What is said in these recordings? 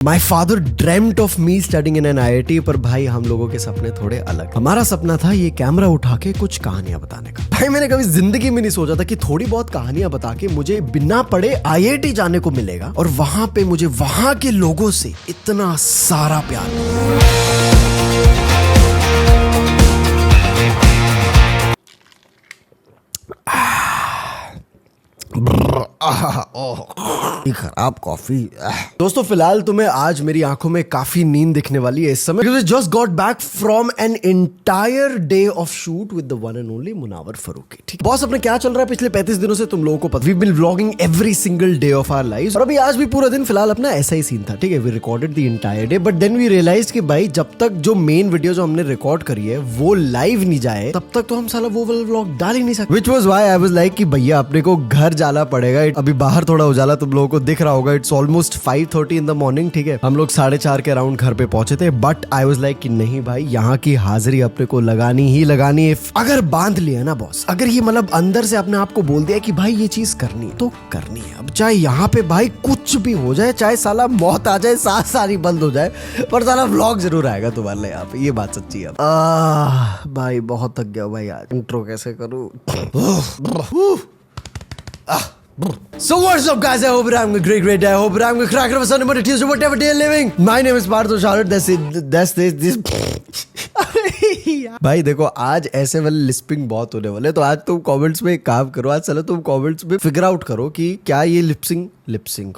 My father dreamt of me studying in an IIT, पर भाई हम लोगों के सपने थोड़े अलग। हमारा सपना था ये कैमरा उठा के कुछ कहानियां बताने का। भाई मैंने कभी जिंदगी में नहीं सोचा था कि थोड़ी बहुत कहानियां बता के मुझे बिना पढ़े IIT जाने को मिलेगा और वहां पे मुझे वहां के लोगों से इतना सारा प्यार मिलेगा। खराब कॉफी। दोस्तों फिलहाल तुम्हें आज मेरी आंखों में काफी नींद दिखने वाली है इस समय। Just got back from an entire day of shoot with the one and only Munawar Farooqui. ठीक बॉस, अपने क्या चल रहा है पिछले 35 दिनों से तुम लोगों को पता। We been vlogging every single day of our lives और अभी आज भी पूरा दिन फिलहाल अपना ऐसा ही सीन था। ठीक है, we recorded the entire day but then we realised कि भाई जब तक जो मेन वीडियो जो हमने रिकॉर्ड करी है वो लाइव नहीं जाए तब तक तो हम साला वो वाला व्लॉग डाल ही नहीं सकते। Which was why I was like कि भैया अपने को घर जाना पड़ेगा। अभी बाहर थोड़ा उजाला तुम लोगों को दिख रहा होगा। It's almost 5:30 in the morning. ठीक है, हम लोग 4:30 के अराउंड घर पे पहुंचे थे बट आई वाज लाइक कि नहीं भाई, यहाँ की हाजिरी अपने को लगानी ही लगानी है। अगर बांध लिया ना बॉस, अगर ये मतलब अंदर से अपने आप को बोल दिया कि भाई ये चीज करनी है तो करनी है। अब चाहे यहाँ पे भाई कुछ भी हो जाए, चाहे साला मौत आ जाए, सांस सारी बंद हो जाए, पर साला व्लॉग जरूर आएगा तुम्हारे लिए। यहाँ पे ये बात सच्ची है। भाई बहुत थक गया भाई आज। इंट्रो कैसे करूं? So what's up guys, I hope you're having a great day. I hope you're having a cracker of a Sunday, Monday, Tuesday, whatever day you're living. My name is Partho Charlotte. That's this. भाई देखो आज ऐसे वाले lisping बहुत होने वाले, तो आज तुम कमेंट्स में एक काम करो। आज चलो तुम कमेंट्स में फिगर आउट करो कि क्या ये लिपसिंग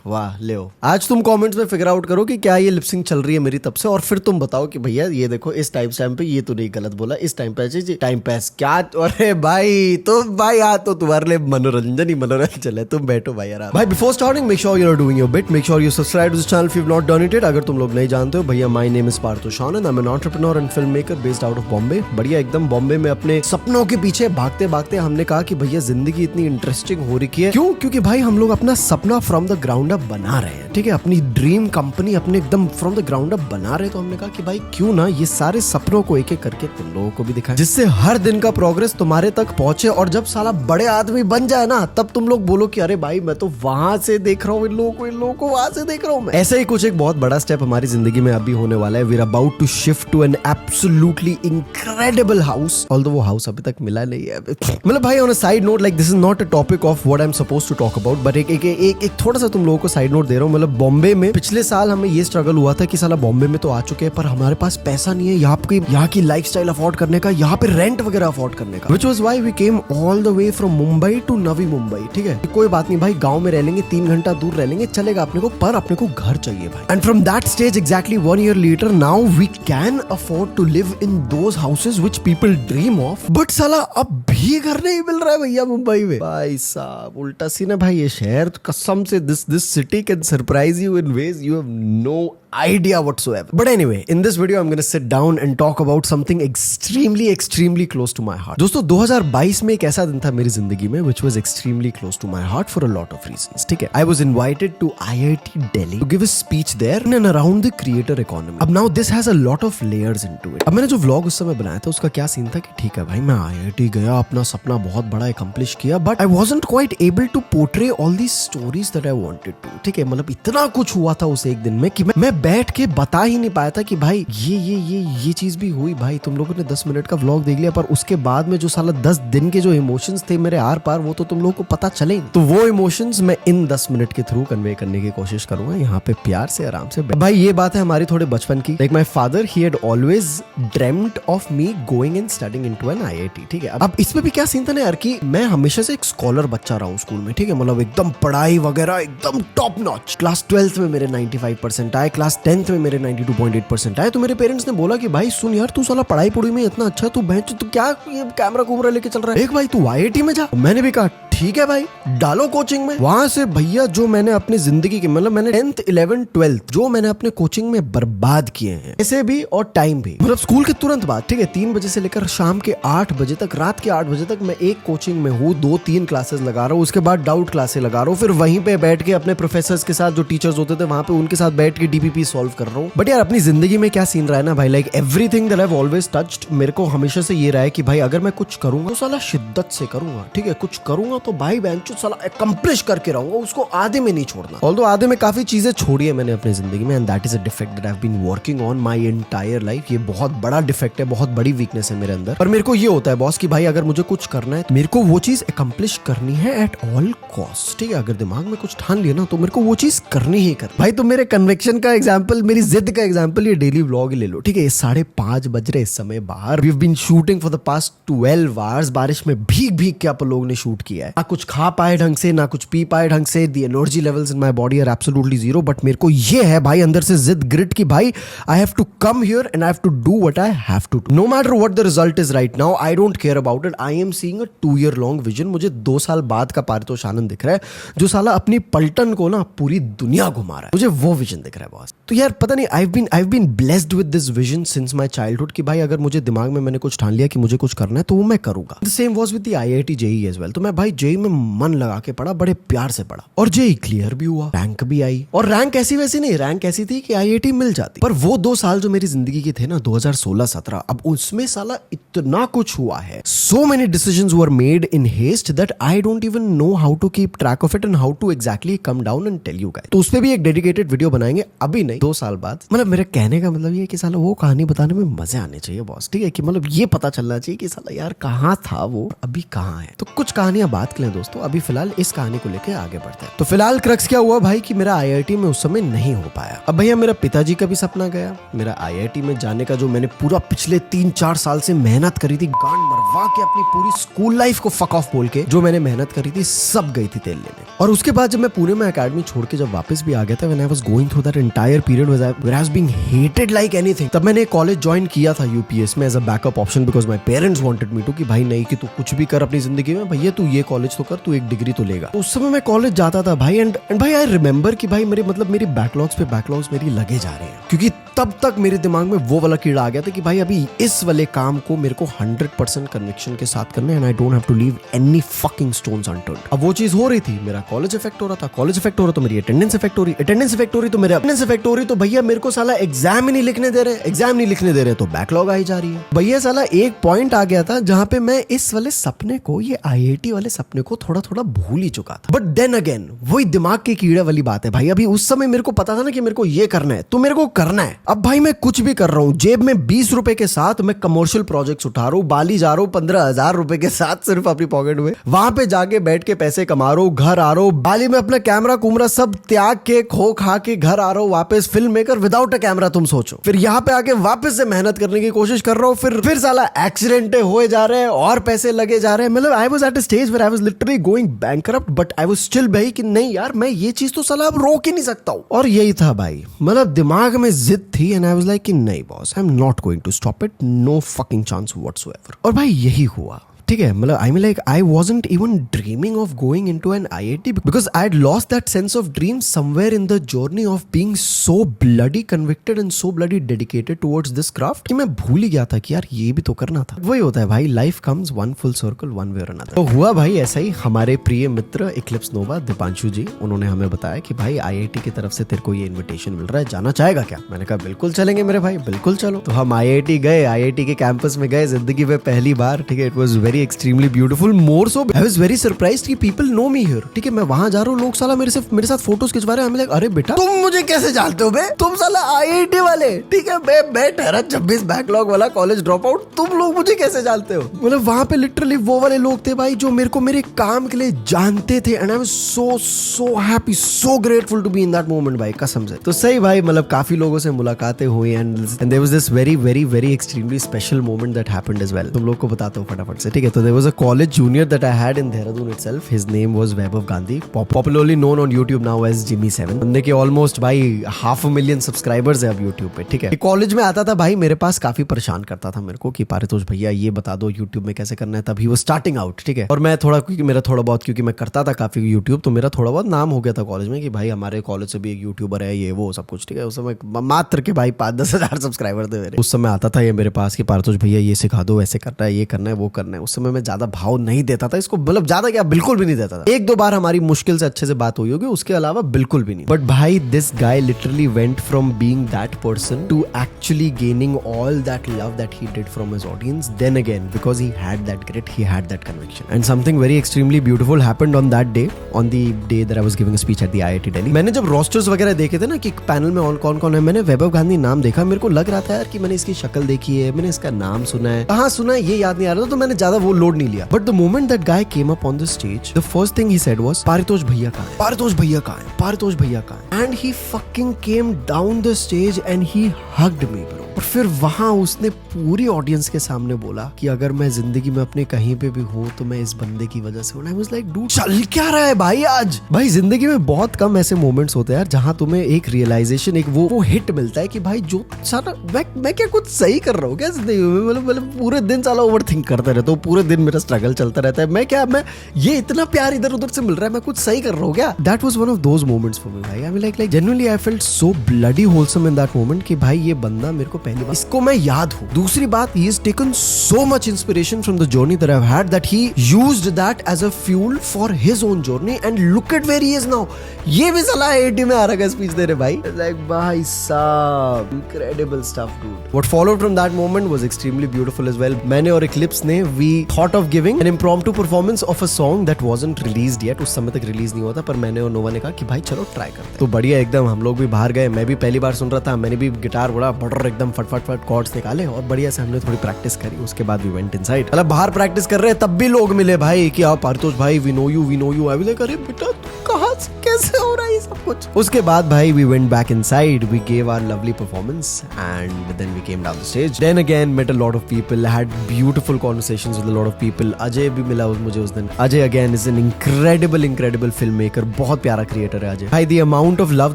वाह ले आज तुम कमेंट्स में फिगर आउट करो कि क्या ये लिपसिंग चल रही है मेरी तब से, और फिर तुम बताओ कि भैया ये देखो इस टाइम पे ये तो नहीं गलत बोला, इस टाइम पे टाइम पास क्या। अरे भाई तो भाई आज तो तुम्हारे लिए मनोरंजन है। तुम बैठो भाई यार। भाई before starting make sure you are doing your bit, make sure you subscribe to this channel if you have not done it. अगर तुम लोग नहीं जानते हो भैया, my name is Partho Shanan, I am an entrepreneur and film maker based out of Bombay. बढ़िया एकदम बॉम्बे में अपने सपनों के पीछे भागते भागते हमने कहा कि भैया जिंदगी इतनी इंटरेस्टिंग हो रही है। क्यों? क्योंकि भाई हम लोग अपना सपना फ्रॉम द ग्राउंड अप बना रहे हैं। ठीक है, अपनी ड्रीम कंपनी अपने एकदम फ्रॉम द ग्राउंड अप बना रहे हैं। तो हमने कहा कि भाई क्यों ना ये सारे सपनों को एक एक करके तुम लोगों को भी दिखाएं, जिससे हर दिन का प्रोग्रेस तुम्हारे तक पहुंचे। और जब साला बड़े आदमी बन जाए ना तब तुम लोग बोलो कि अरे भाई मैं तो वहां से देख रहा हूँ इन लोगों को वहां से देख रहा हूँ मैं। ऐसा ही कुछ एक बहुत बड़ा स्टेप हमारी जिंदगी में अभी होने वाला है। We are about to shift to an absolutely incredible house, although वो हाउस अभी तक मिला नहीं है। मतलब भाई on a side note, like this is not a topic of what I am supposed to talk about, but एक थोड़ा सा तुम लोगों को साइड नोट दे रहा हूँ। मतलब बॉम्बे में पिछले साल हमें ये स्ट्रगल हुआ था कि साला बॉम्बे में तो आ चुके हैं पर हमारे पास पैसा नहीं है यहाँ की लाइफस्टाइल अफोर्ड करने का, यहाँ पे रेंट वगैरह अफोर्ड करने का। Which was why we came all the way from Mumbai to Navi Mumbai. ठीक है, कोई बात नहीं भाई, गांव में रह लेंगे, 3 घंटा दूर रह लेंगे, चलेगा अपने को, पर अपने को घर चाहिए भाई। And from that stage exactly 1 year later now we can afford to live in those houses which people dream of. But साला अब भी घर नहीं मिल रहा है भैया मुंबई में। भाई साहब उल्टा सीन है भाई ये शहर, कसम से this city can surprise you in ways you have no idea whatsoever. But anyway, in this video I'm going to sit down and talk about something extremely close to my heart. दोस्तों 2022 में एक ऐसा दिन था मेरी जिंदगी में which was extremely close to my heart for a lot of reasons. ठीक है, I was invited to IIT Delhi to give a speech there in and around the creator economy. अब now this has a lot of layers into it. अब मैंने जो vlog उस समय बनाया था उसका क्या सीन था कि ठीक है भाई मैं IIT गया, अपना सपना बहुत बड़ा accomplish किया, but I wasn't quite able to portray all these stories that I wanted to. ठीक है, मतलब इतना कुछ हुआ था उस एक दिन में कि मैं बैठ के बता ही नहीं पाया था कि भाई ये चीज भी हुई। भाई तुम लोगों ने 10 मिनट का व्लॉग देख लिया, पर उसके बाद में जो साला 10 दिन के जो इमोशंस थे मेरे आर पार, वो तो तुम लोगों को पता चले। तो वो इमोशंस मैं इन 10 मिनट के थ्रू कन्वे करने की कोशिश करूंगा यहाँ पे प्यार से आराम से। भाई ये बात है हमारी थोड़े बचपन की। Like my father he had always dreamed of me going and studying into an IIT। ठीक है, अब इसमें भी क्या सीन था ना यार कि मैं हमेशा से एक स्कॉलर बच्चा रहा हूँ स्कूल में। ठीक है, मतलब एकदम पढ़ाई वगैरह एकदम टॉप नॉच। क्लास 12th में मेरे 95% आए, क्लास 10th में मेरे 92.8% आए। तो मेरे पेरेंट्स ने बोला कि भाई सुन यार तू साला पढ़ाई पढ़ी में इतना अच्छा, तू बेंच तू क्या ये कैमरा कुमरा लेके चल रहा है, एक भाई तू IIT में जा। मैंने भी कहा ठीक है भाई डालो कोचिंग में। वहां से भैया जो मैंने अपनी जिंदगी के मतलब मैंने 10th 11th 12th जो मैंने अपने कोचिंग में बर्बाद किए हैं, ऐसे भी और टाइम भी। मतलब स्कूल के तुरंत बाद, ठीक है, 3 बजे से लेकर शाम के 8 बजे तक, रात के 8 बजे तक मैं एक कोचिंग में हूँ, 2-3 क्लासेस लगा रहा हूँ, उसके बाद डाउट क्लासेस लगा रहा हूँ, फिर वहीं पे बैठ के अपने प्रोफेसर्स के साथ जो टीचर्स होते थे वहां पे उनके साथ बैठ के DPP सॉल्व कर रहा हूँ। बट यार अपनी जिंदगी में क्या सीन रहा है ना भाई, like everything that I have always touched, मेरे को हमेशा से ये रहा है कि भाई अगर मैं कुछ करूंगा तो साला शिद्दत से करूंगा। ठीक है, कुछ करूंगा तो भाई बेंचो साला अकम्प्लिश करके रहूंगा, उसको आधे में नहीं छोड़ना। ऑल्दो आधे में काफी चीजें छोड़ी है मैंने अपनी जिंदगी में, and that is a defect that I have been working on my entire life. ये बहुत बड़ा डिफेक्ट है, बहुत बड़ी वीकनेस है मेरे अंदर। पर मेरे को ये होता है बॉस कि भाई अगर मुझे कुछ करना है तो मेरे को वो चीज अकम्प्लिश करनी है एट ऑल कॉस्ट। ठीक है, अगर दिमाग में कुछ ठान लिया ना तो मेरे को वो चीज करनी ही कर। भाई तो मेरे कन्विक्शन का एग्जाम्पल, मेरी जिद का एग्जाम्पल ये डेली व्लॉग ले लो। ठीक है, 5:30 बज रहे इस समय बाहर, we have been shooting for the past 12 hours. बारिश में भीग भीग के आप लोगों ने शूट किया है, ना कुछ खा पाए ढंग से, ना कुछ पी पाए ढंग से। The energy levels in my body are absolutely zero. But मेरे को ये है भाई अंदर से जिद, ग्रिट की भाई I have to come here and I have to do what I have to do, no matter what the result is right now. I don't care about it. I am seeing a 2 year long vision. मुझे 2 साल बाद का पारितोष आनंद दिख रहा है, जो साला अपनी पलटन को ना पूरी दुनिया घुमा रहा है। मुझे वो विजन दिख रहा है बॉस। तो यार पता नहीं, I have been blessed with this vision since my childhood कि भाई अगर मुझे दिमाग में मैंने कुछ ठान लिया कि मुझे कुछ करना है तो वो मैं करूंगा। The same was with the IIT JEE as well. तो मैं भाई JEE में मन लगा के पढ़ा, बड़े प्यार से पढ़ा, और JEE क्लियर भी हुआ, रैंक भी आई। और रैंक ऐसी वैसी नहीं, रैंक ऐसी थी कि IIT मिल जाती। पर वो 2 साल जो मेरी जिंदगी के थे ना, 2016-17, अब उसमें साला इतना कुछ हुआ है। So many decisions were made in haste that I don't even know how to keep track of it and how to exactly come down and tell you guys. तो उस पे भी एक डेडिकेटेड वीडियो बनाएंगे, अभी नहीं 2 साल बाद। मतलब मेरे कहने का मतलब ये है कि साला वो कहानी बताने में मजे आने चाहिए बॉस। ठीक है, कि मतलब ये पता चलना चाहिए कि साला यार कहाँ था वो, अभी कहाँ है। तो कुछ कहानियां बात कर लें दोस्तों, अभी फिलहाल इस कहानी को लेकर आगे बढ़ते हैं। तो फिलहाल क्रक्स क्या हुआ भाई कि मेरा IIT में उस समय नहीं हो पाया। अब भैया मेरा पिताजी का भी सपना गया, मेरा IIT में जाने का जो मैंने पूरा पिछले 3-4 साल से मेहनत करी थी, गांड मरवा के अपनी पूरी स्कूल लाइफ को फक ऑफ बोल के जो मैंने मेहनत करी थी, सब गई थी तेल लेने। और उसके बाद जब मैं पुणे में एकेडमी छोड़ के जब वापस भी आ गया था, when I was going through that entire period where I was being hated like anything, तब मैंने कॉलेज ज्वाइन किया था UPS में as a backup option, because my parents wanted me to कि भाई नहीं कि तू कुछ भी कर अपनी जिंदगी में, भैया तू ये कॉलेज तो कर, तू एक डिग्री तो लेगा। तो उस समय मैं कॉलेज जाता था भाई, एंड भाई आई रिमेंबर कि भाई मेरी बैकलॉग्स पे बैकलॉग्स मेरी लगे जा रहे हैं, क्योंकि तब तक मेरे दिमाग में वो वाला कीड़ा आ गया था कि भाई अभी इस वाले काम को मेरे को 100% कन्विक्शन के साथ करना है, and I don't have to leave any fucking stones unturned. अब वो चीज हो रही थी, मेरा कॉलेज इफेक्ट हो रहा था, कॉलेज इफेक्ट हो रहा तो मेरी अटेंडेंस इफेक्ट हो रही, अटेंडेंस इफेक्ट हो रही तो मेरे अटेंडेंस इफेक्ट हो रही, तो भैया मेरे को साला एग्जाम ही नहीं लिखने दे रहे, एग्जाम नहीं लिखने दे रहे तो बैकलॉग आई जा रही है। भैया साला एक पॉइंट आ गया था जहां पे मैं इस वाले सपने को, ये IIT वाले सपने को थोड़ा थोड़ा भूल ही चुका था। बट देन अगेन वही दिमाग के कीड़े वाली बात है भाई। अभी उस समय मेरे को पता था ना कि मेरे को ये करना है, तो मेरे को करना है। अब भाई मैं कुछ भी कर रहा हूँ, जेब में 20 रुपए के साथ मैं कमर्शियल प्रोजेक्ट्स उठा रहा हूँ, बाली जा रहा हूँ 15,000 रुपए के साथ सिर्फ अपनी पॉकेट में, वहां पे जाके बैठ के पैसे कमा रहा हूँ, घर आ रहा हूँ, बाली में अपना कैमरा कुमरा सब त्याग के खो खा के घर आ रहा हूँ वापस, film maker without a camera. तुम सोचो, फिर यहाँ पे आके वापस से मेहनत करने की कोशिश कर रहा हूँ, फिर साला एक्सीडेंट हुए जा रहे हैं और पैसे लगे जा रहे हैं। मतलब I was at a stage where I was literally going bankrupt, but I was still भाई कि नहीं यार मैं ये चीज तो साला अब रोक ही नहीं सकता हूँ। और यही था भाई, मतलब दिमाग में जिद थी, एंड आई वाज लाइक कि नहीं boss, I am not going to stop it, no fucking chance whatsoever. और भाई यही हुआ। ठीक है, मतलब I mean like I wasn't even dreaming of going into an IIT because I had lost that sense of dream somewhere in the journey of being so bloody convicted and so bloody dedicated towards this craft कि मैं भूल ही गया था कि यार ये भी तो करना था। वही होता है भाई, life comes one full circle one way और अनदर। तो हुआ भाई ऐसा ही। हमारे प्रिय मित्र इक्लिप्स नोवा दीपांशु जी, उन्होंने हमें बताया कि भाई IIT की तरफ से तेरे को ये इन्विटेशन मिल रहा है, जाना चाहेगा क्या? मैंने कहा बिल्कुल चलेंगे मेरे भाई, बिल्कुल चलो। तो हम IIT गए, IIT के कैंपस में गए जिंदगी में पहली बार। ठीक है, it was very extremely beautiful, more so I was very surprised कि पीपल नो मी हियर। ठीक है, मैं वहां जा रहा हूँ, लोग साला मेरे साथ फोटोज खिंचवा रहे हैं। लाइक अरे बेटा तुम मुझे कैसे जानते हो बे, तुम साला IIT वाले। ठीक है, मैं ठहरा 26 बैकलॉग वाला कॉलेज ड्रॉप आउट, तुम लोग मुझे कैसे जानते हो? मतलब वहां पे लिटरली वो वाले लोग थे भाई जो मेरे को मेरे काम के लिए जानते थे, and I was so happy, so grateful to be in that moment भाई, कसम से। तो सही भाई, मतलब काफी लोगों से मुलाकातें हुई, and there was this very very very extremely special moment that happened as well. तुम लोग को बताता हूँ फटाफट से। ठीक है, तो there was a college junior that I had in Dehradun itself. His name was Vaibhav Gandhi, popularly known on YouTube now as Jimmy7. बंदे के ऑलमोस्ट भाई 500,000 सब्सक्राइबर्स है अब YouTube पे। ठीक है, कॉलेज में आता था भाई, मेरे पास काफी परेशान करता था मेरे को कि पारितोष भैया ये बता दो YouTube में कैसे करना है। तभी वो स्टार्टिंग आउट। ठीक है, और मैं थोड़ा, क्योंकि मेरा थोड़ा बहुत, क्योंकि मैं करता था काफी YouTube, तो मेरा थोड़ा बहुत नाम हो गया था कॉलेज में कि भाई हमारे कॉलेज से भी एक यूट्यूबर है, ये वो सब कुछ। ठीक है, उस समय मात्र के भाई 5-10 हजार सब्सक्राइबर थे मेरे। उस समय आता था ये मेरे पास कि पारितोष भैया ये सिखा दो, ऐसे करना है, ये करना है, वो करना है। उस समय समय मैं ज्यादा भाव नहीं देता था इसको, मतलब ज्यादा क्या बिल्कुल भी नहीं देता था। एक दो बार हमारी मुश्किल से अच्छे से बात हुई होगी, उसके अलावा बिल्कुल भी नहीं। बट भाई this guy literally went from being that person to actually gaining all that love that he did from his audience then again, because he had that grit, he had that conviction and something very extremely beautiful happened on that day, on the day that I was giving a speech at the IIT Delhi. मैंने जब roasters वगैरह देखे थे ना कि panel में कौन कौन है, मैंने वैभव गांधी नाम देखा, मेरे को लग रहा था यार कि मैंने इसकी शक्ल देखी है, मैंने इसका नाम सुना है, कहाँ सुना है ये याद नहीं आ रहा था, तो मैंने ज्यादा वो लोड नहीं लिया। But the moment that guy came up on the stage, the first thing he said was Paritosh भैया कहाँ है, पारितोष भैया कहाँ है, पारितोष भैया कहाँ है, and he fucking came down the stage and he hugged me bro. और फिर वहां उसने पूरी ऑडियंस के सामने बोला कि अगर मैं जिंदगी में अपने कहीं पे भी हूँ तो मैं इस बंदे की वजह से हूँ। आई वाज लाइक डूड चल क्या रहा है भाई आज। भाई जिंदगी में बहुत कम ऐसे मोमेंट्स होते हैं यार जहां तुम्हें एक रियलाइजेशन, एक वो हिट मिलता है कि भाई जो सारा मैं क्या कुछ सही कर रहा हूँ क्या जिंदगी में, मतलब पूरे दिन साला ओवर थिंक करता रहता हूँ, पूरे दिन मेरा स्ट्रगल चलता रहता है, मैं ये इतना प्यार इधर उधर से मिल रहा है, मैं कुछ सही कर रहा हूँ क्या। That was one of those moments for me भाई। I mean like genuinely I felt so bloody wholesome in that moment कि भाई ये बंदा मेरे को पहली बार, इसको मैं याद हूँ। दूसरी बात, he has taken so much inspiration from the journey that I've had that he used that as a fuel for his own journey and look at where he is now. ये भी साला आईआईटी में आ रहा है speech दे रहे भाई। Like भाई साहब, incredible stuff dude. What followed from that moment was extremely beautiful as well. मैंने और Eclipse ने we thought of giving an impromptu performance of a song that wasn't released yet. उस समय तक रिलीज नहीं हुआ था, पर मैंने और नोवा ने कहा कि भाई चलो ट्राई करते हैं। तो बढ़िया एकदम हम लोग भी बाहर गए, मैं भी पहली बार सुन रहा था, मैंने भी गिटार बड़ा बटर एकदम फट कॉर्ड्स निकाले और बढ़िया से हमने थोड़ी प्रैक्टिस करी। उसके बाद वी वेंट इनसाइड, मतलब बाहर प्रैक्टिस कर रहे हैं तब भी लोग मिले भाई कि आओ पारितोष भाई, we know you I was like अरे बेटा कहां से कैसे हो रहा है ये सब कुछ। उसके बाद भाई we went back inside, we gave our lovely performance and then we came down the stage. Then again met a lot of people, had beautiful conversations with a lot of people. Ajay भी मिला मुझे उस दिन। Ajay again is an incredible film maker, बहुत प्यारा creator है अजय भाई। The amount of love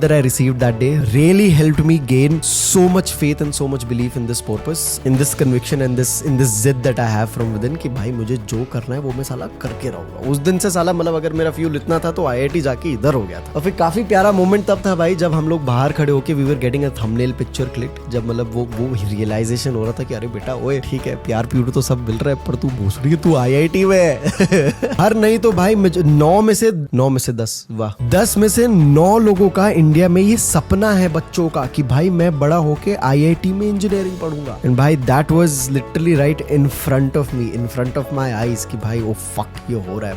that I received that day really helped me gain so much faith and so much belief in this purpose, in this conviction and in this zid that I have from within कि भाई मुझे जो करना है वो मैं साला करके रहूंगा। उस दिन से साला मतलब अगर मेरा फ्यूल इतना था तो आईआईटी जाके इधर हो गया था। और फिर काफी प्यारा मोमेंट तब था भाई जब हम लोग बाहर खड़े होके we were getting a thumbnail picture click, जब मतलब वो रियलाइजेशन हो रहा था कि अरे बेटा ओए ठीक है प्यार प्यूर तो सब मिल रहा है पर तू भोसड़ी है, तू आईआईटी में है। हर नहीं तो भाई 9 में से 10, वाह 10 में से 9 लोगों का इंडिया में ये सपना है बच्चों का कि भाई मैं बड़ा होके आईआईटी में इंजीनियरिंग पढ़ूंगा। एंड भाई that was literally right in front of me, in front of my eyes कि भाई oh fuck ये हो रहा है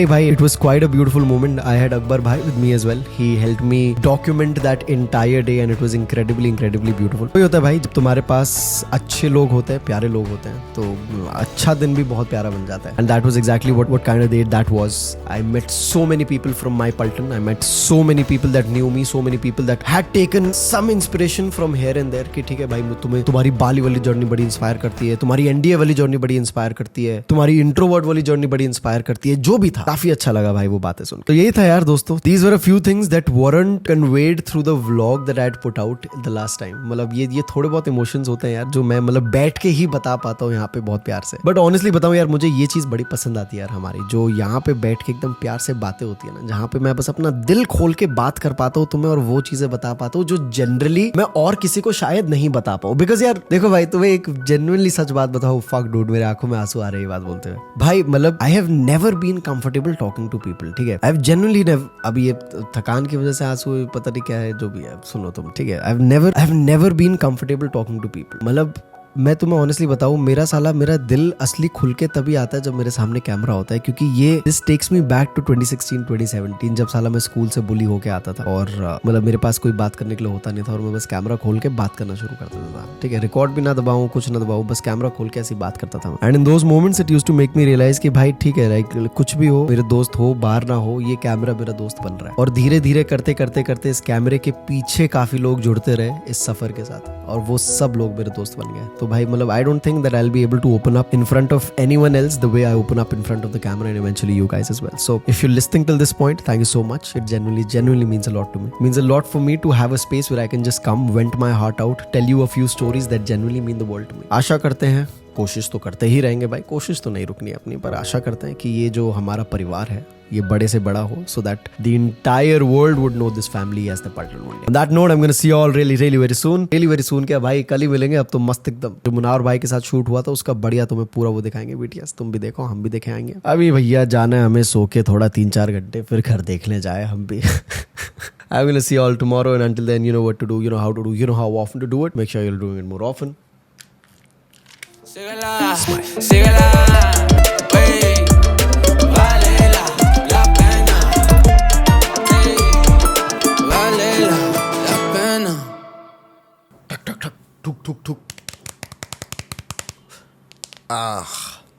भाई। it was quite a beautiful moment. I had Akbar bhai with me as well. He helped me document that entire day and it was incredibly beautiful. वही होता है भाई जब तुम्हारे पास अच्छे लोग होते हैं, प्यारे लोग होते हैं तो अच्छा दिन भी बहुत प्यारा बन जाता है। And that was exactly what kind of day that was. I met so many people from my Paltan. I met so many people that knew me, so many people that had taken some inspiration from here and there कि ठीक है भाई तुम्हारी बाली वाली journey बड़ी inspire करती है, तुम्हारी एनडीए वाली जर्नी बड़ी इंस्पायर करती है, तुम्हारी इंट्रोवर्ट वाली जर्नी बड़ी इंस्पायर करती है, जो भी था काफी अच्छा लगा भाई वो बातें सुन। तो यही था यार दोस्तों, these were a few things that weren't conveyed through the vlog that I had put out the last time। मतलब ये थोड़े बहुत इमोशंस होते हैं यार जो मैं मतलब बैठ के ही बता पाता हूँ यहाँ पे बहुत प्यार से। बट ऑनेस्टली बताऊँ यार मुझे ये चीज बड़ी पसंद आती है यार हमारी, जो यहाँ पे बैठ के एकदम प्यार से बातें होती है ना, जहाँ पे मैं बस अपना दिल खोल के बात कर पाता हूँ तुम्हें और वो चीजें बता पाता हूँ जो जनरली मैं और किसी को शायद नहीं बता पाऊँ। बिकॉज यार देखो भाई तुम्हें एक जेन्युइनली सच बात बताओ, फक डूड मेरे आंखों में आंसू आ रहे हैं बात बोलते हुए भाई। मतलब I have never been comfortable talking to people, ठीक है। आई हैव जेन्युइनली अभी ये थकान की वजह से आंसू पता नहीं क्या है जो भी है सुनो तुम, ठीक है। I have never been comfortable talking to people. मतलब मैं तुम्हें ऑनेस्टली बताऊं मेरा दिल असली खुल के तभी आता है जब मेरे सामने कैमरा होता है, क्योंकि ये this takes me back to 2016-2017 जब साला मैं स्कूल से बुली होके आता था और मतलब मेरे पास कोई बात करने के लिए होता नहीं था और मैं बस कैमरा खोल के बात करना शुरू कर देता था, ठीक है। रिकॉर्ड भी ना दबाऊं कुछ ना दबाऊं, बस कैमरा खोल के ऐसी बात करता था। And in those moments it used to make me realise कि भाई ठीक है कुछ भी हो, मेरे दोस्त हो बाहर ना हो, ये कैमरा मेरा दोस्त बन रहा है। और धीरे धीरे करते इस कैमरे के पीछे काफी लोग जुड़ते रहे इस सफर के साथ और वो सब लोग मेरे दोस्त बन गए। तो भाई मतलब I don't think that I'll be able to open up in front of anyone else the way I open up in front of the camera and eventually you guys as well. So if you're listening till this point, thank you so much. It genuinely means a lot to me. It means a lot for me to have a space where I can just come, vent my heart out, tell you a few stories that genuinely mean the world to me. आशा करते हैं कोशिश तो करते ही रहेंगे भाई, कोशिश तो नहीं रुकनी अपनी, पर आशा करते हैं कि ये जो हमारा परिवार है ये बड़े से बड़ा हो, so that the entire world would know this family as the Patel one day. On that note, I'm gonna see you all really very soon. क्या भाई, कल ही मिलेंगे अब तो मस्त एकदम। जो मुनावर भाई के साथ शूट हुआ था उसका बढ़िया तुम्हें पूरा वो दिखाएंगे BTS, तुम भी देखो हम भी देखे आएंगे। अभी भैया जाना है हमें सो के थोड़ा 3-4 घंटे, फिर घर देखने जाए हम भी। I'm gonna see you all tomorrow, and until then, you know what to do, you know how to do, you know how often to do it. Make sure you're doing it more often. Síguela, wey, vale la pena, ey, vale la pena. Tuk tuk tuk. Ah.